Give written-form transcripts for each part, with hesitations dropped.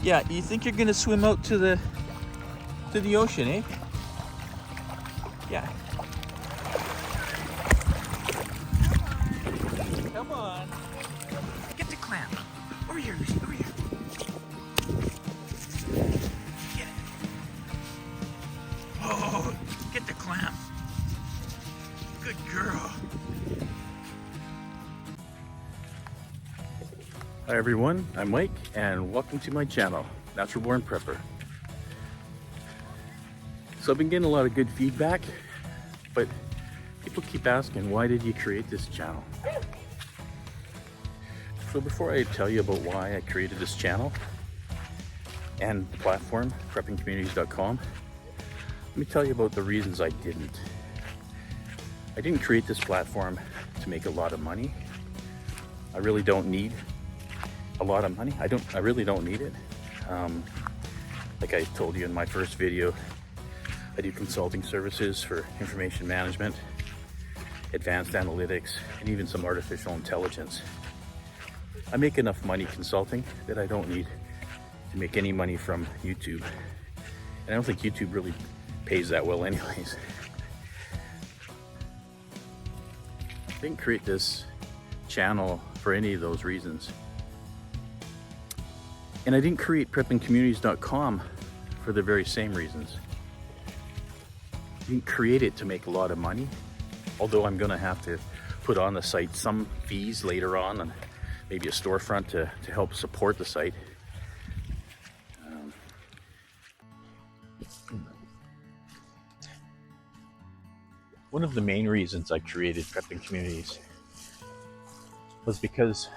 Yeah, you think you're gonna swim out to the ocean, eh? Yeah. Come on. Get the clam. Over here, Lucy. Over here. Get it. Oh, get the clam. Good girl. Hi everyone, I'm Mike and welcome to my channel, Natural Born Prepper. So I've been getting a lot of good feedback, but people keep asking, why did you create this channel? So before I tell you about why I created this channel and the platform, preppingcommunities.com, let me tell you about the reasons I didn't. I didn't create this platform to make a lot of money. I really don't need a lot of money. I really don't need it. Like I told you in my first video, I do consulting services for information management, advanced analytics, and even some artificial intelligence. I make enough money consulting that I don't need to make any money from YouTube. And I don't think YouTube really pays that well anyways. I didn't create this channel for any of those reasons. And I didn't create preppingcommunities.com for the very same reasons. I didn't create it to make a lot of money, although I'm gonna have to put on the site some fees later on and maybe a storefront to help support the site. One of the main reasons I created Prepping Communities was because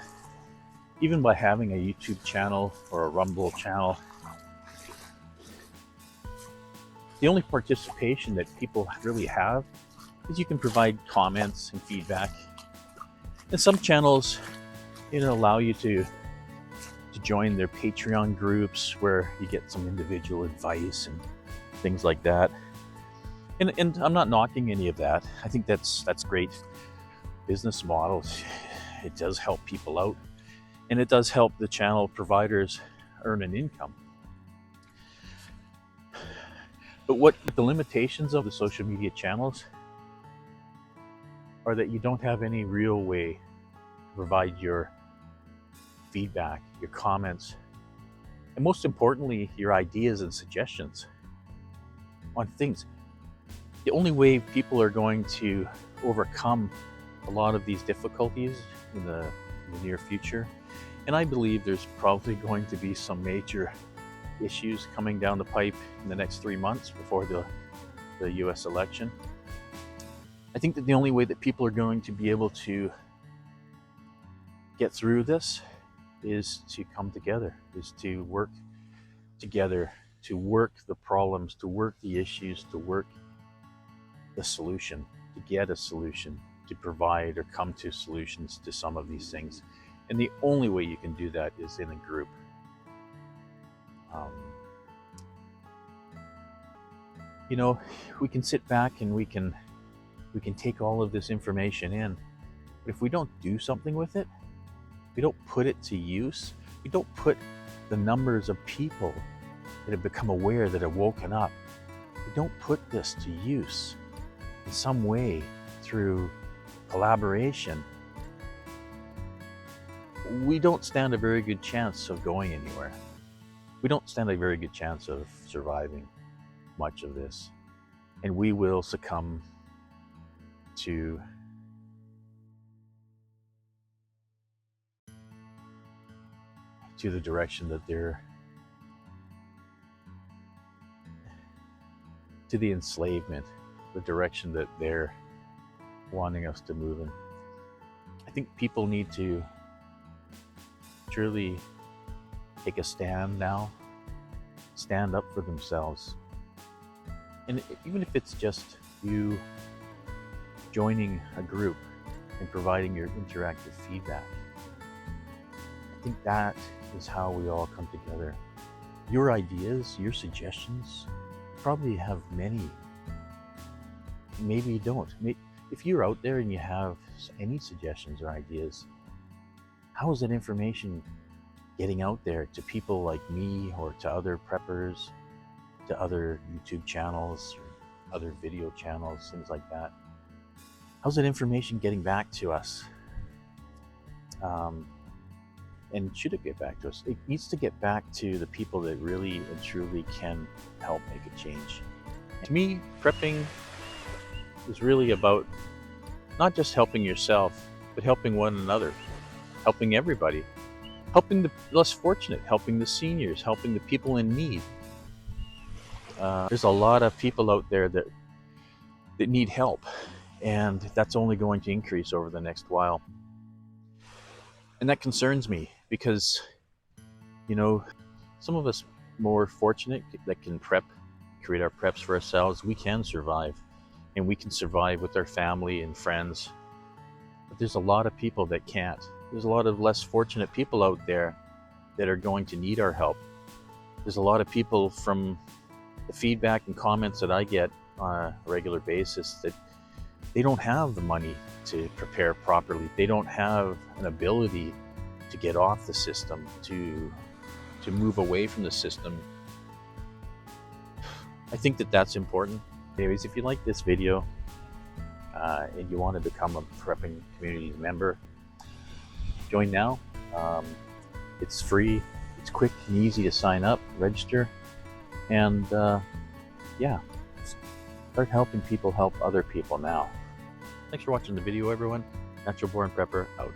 even by having a YouTube channel or a Rumble channel, the only participation that people really have is you can provide comments and feedback. And some channels, allow you to join their Patreon groups where you get some individual advice and things like that. And I'm not knocking any of that. I think that's great business model. It does help people out. And it does help the channel providers earn an income. But what the limitations of the social media channels are that you don't have any real way to provide your feedback, your comments, and most importantly, your ideas and suggestions on things. The only way people are going to overcome a lot of these difficulties in the near future, and I believe there's probably going to be some major issues coming down the pipe in the next 3 months before the US election. I think that the only way that people are going to be able to get through this is to come together, is to work together, to work the problems, to work the issues, to work the solution, to get a solution, to provide or come to solutions to some of these things. And the only way you can do that is in a group. We can sit back and we can take all of this information in, but if we don't do something with it, we don't put it to use, we don't put the numbers of people that have become aware, that have woken up, we don't put this to use in some way through collaboration, we don't stand a very good chance of going anywhere. We don't stand a very good chance of surviving much of this. And we will succumb to the direction that to the enslavement, the direction that they're wanting us to move in. I think people need to truly take a stand now, stand up for themselves. And even if it's just you joining a group and providing your interactive feedback, I think that is how we all come together. Your ideas, your suggestions, probably have many. Maybe you don't. If you're out there and you have any suggestions or ideas, how is that information getting out there to people like me or to other preppers, to other YouTube channels or other video channels, things like that. How's that information getting back to us? And should it get back to us? It needs to get back to the people that really and truly can help make a change. To me, prepping is really about not just helping yourself, but helping one another, helping everybody, helping the less fortunate, helping the seniors, helping the people in need. There's a lot of people out there that need help, and that's only going to increase over the next while. And that concerns me because, some of us more fortunate that can create our preps for ourselves, we can survive, and we can survive with our family and friends. But there's a lot of people that can't. There's a lot of less fortunate people out there that are going to need our help. There's a lot of people, from the feedback and comments that I get on a regular basis, that they don't have the money to prepare properly. They don't have an ability to get off the system, to move away from the system. I think that that's important. Anyways, if you like this video and you want to become a prepping community member, join now. It's free, it's quick and easy to sign up, register, and yeah, start helping people help other people now. Thanks for watching the video, everyone. Natural Born Prepper out.